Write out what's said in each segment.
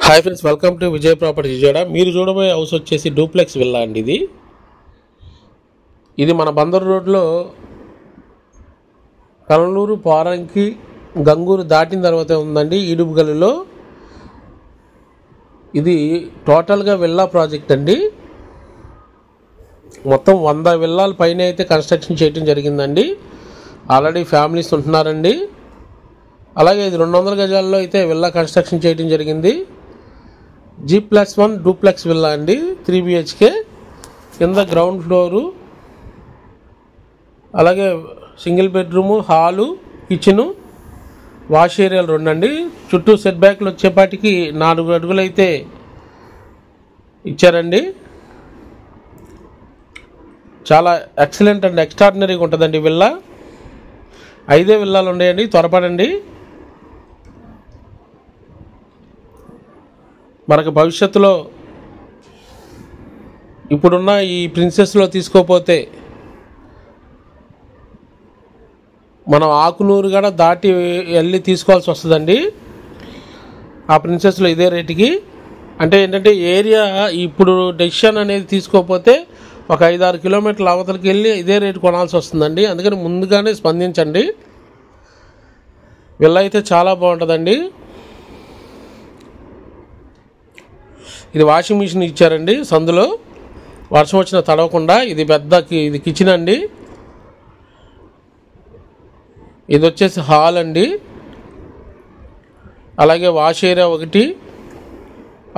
Hi friends, welcome to Vijay properties Vijayawada. మీరు చూడబోయే house వచ్చేసి డూప్లెక్స్ విల్లా అండి. ఇది మన బందర్ రోడ్లో కలనూరు పారంకి గంగూరు దాటిన తర్వాత ఉందండి. ఈడుపు గల్లీలో ఇది టోటల్గా విల్లా ప్రాజెక్ట్ అండి. మొత్తం 100 విల్లాల పైన అయితే కన్స్ట్రక్షన్ చేయడం జరిగిందండి. ఆల్రెడీ ఫ్యామిలీస్ ఉంటున్నారండి. అలాగే ఇది 200 గజాల్లో అయితే విల్లా కన్స్ట్రక్షన్ చేయడం జరిగింది. G+1 డూప్లెక్స్ విల్లా అండి. 3 BHK, కింద గ్రౌండ్ ఫ్లోరు, అలాగే single bedroom, hall, kitchen, wash ఏరియాలు 2 అండి. చుట్టూ సెట్ బ్యాక్లు వచ్చేపాటికి 4 అడుగులు అయితే ఇచ్చారండి. చాలా ఎక్సలెంట్ అండ్ ఎక్స్ట్రాడినరీగా ఉంటుందండి విల్లా. 5 విల్లాలు ఉన్నాయండి, త్వరపడండి. మనకు భవిష్యత్తులో ఇప్పుడున్న ఈ ప్రిన్సెస్లో తీసుకోపోతే మనం ఆకునూరు కూడా దాటి వెళ్ళి తీసుకోవాల్సి వస్తుందండి. ఆ ప్రిన్సెస్లో ఇదే రేటుకి. అంటే ఏంటంటే ఏరియా ఇప్పుడు డెసిషన్ అనేది తీసుకోకపోతే ఒక 5-6 కిలోమీటర్ల అవతలకి వెళ్ళి ఇదే రేటు కొనాల్సి వస్తుందండి. అందుకని ముందుగానే స్పందించండి. విల్లా అయితే చాలా బాగుంటుందండి. ఇది వాషింగ్ మిషన్ ఇచ్చారండి సందులో, వర్షం వచ్చినా తడవకుండా. ఇది ఇది కిచెన్ అండి. ఇది వచ్చేసి హాల్ అండి. అలాగే వాష్ ఏరియా ఒకటి.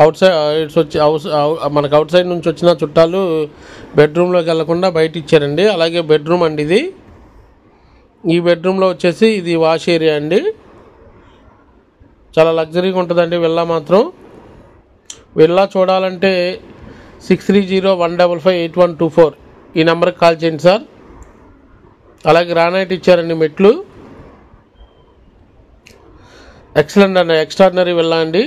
అవుట్ సైడ్ మనకు అవుట్ సైడ్ నుంచి వచ్చిన చుట్టాలు బెడ్రూమ్లోకి వెళ్లకుండా బయట ఇచ్చారండి. అలాగే బెడ్రూమ్ అండి ఇది. ఈ బెడ్రూమ్లో వచ్చేసి ఇది వాష్ ఏరియా అండి. చాలా లగ్జరీగా ఉంటుందండి విల్లా మాత్రం. విల్లా చూడాలంటే 6301558124 ఈ నెంబర్కి కాల్ చేయండి సార్. అలాగే గ్రానైట్ ఇచ్చారండి మెట్లు. ఎక్సలెంట్ అండి, ఎక్స్ట్రాడినరీ విల్లా అండి.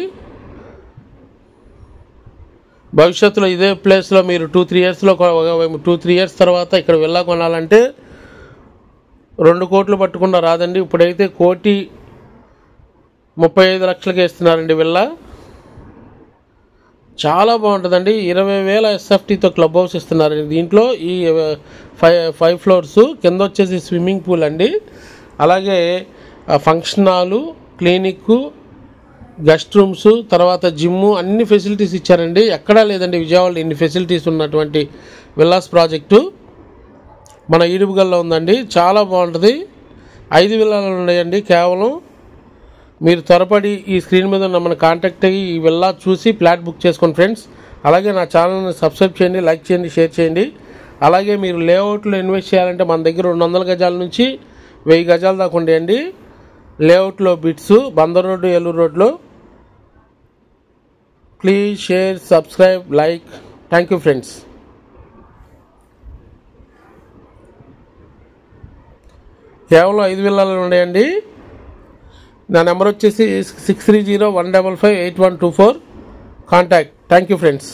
భవిష్యత్తులో ఇదే ప్లేస్లో మీరు 2-3 ఇయర్స్ తర్వాత ఇక్కడ విల్లా కొనాలంటే 2 కోట్లు పట్టకుండా రాదండి. ఇప్పుడైతే 1,35,00,000కి ఇస్తున్నారండి విల్లా. చాలా బాగుంటుందండి. 20,000 SFTతో క్లబ్ హౌస్ ఇస్తున్నారండి. దీంట్లో ఈ 5 ఫ్లోర్స్, కింద వచ్చేసి స్విమ్మింగ్ పూల్ అండి. అలాగే function hall, clinic, guest rooms, తర్వాత జిమ్, అన్ని ఫెసిలిటీస్ ఇచ్చారండి. ఎక్కడా లేదండి విజయవాడలో ఇన్ని ఫెసిలిటీస్ ఉన్నటువంటి విల్లాస్ ప్రాజెక్టు మన ఈడుపుగల్లో ఉందండి. చాలా బాగుంటుంది. 5 విల్లాలు ఉన్నాయండి కేవలం. మీరు త్వరపడి ఈ స్క్రీన్ మీద మమ్మల్ని కాంటాక్ట్ అయ్యి ఈ విల్లా చూసి ఫ్లాట్ బుక్ చేసుకోండి ఫ్రెండ్స్. అలాగే నా ఛానల్ని సబ్స్క్రైబ్ చేయండి, లైక్ చేయండి, షేర్ చేయండి. అలాగే మీరు లేఅవుట్లో ఇన్వెస్ట్ చేయాలంటే మన దగ్గర 200 గజాల నుంచి 1000 గజాల దాకా ఉండేయండి. లేఅవుట్లో బిట్స్ బందర్ రోడ్డు, ఏలూరు రోడ్లో. Please share, subscribe, like. Thank you friends. కేవలం 5 విల్లాలు ఉన్నాయండి. నా నెంబర్ వచ్చేసి 6301558124. కాంటాక్ట్. Thank you friends.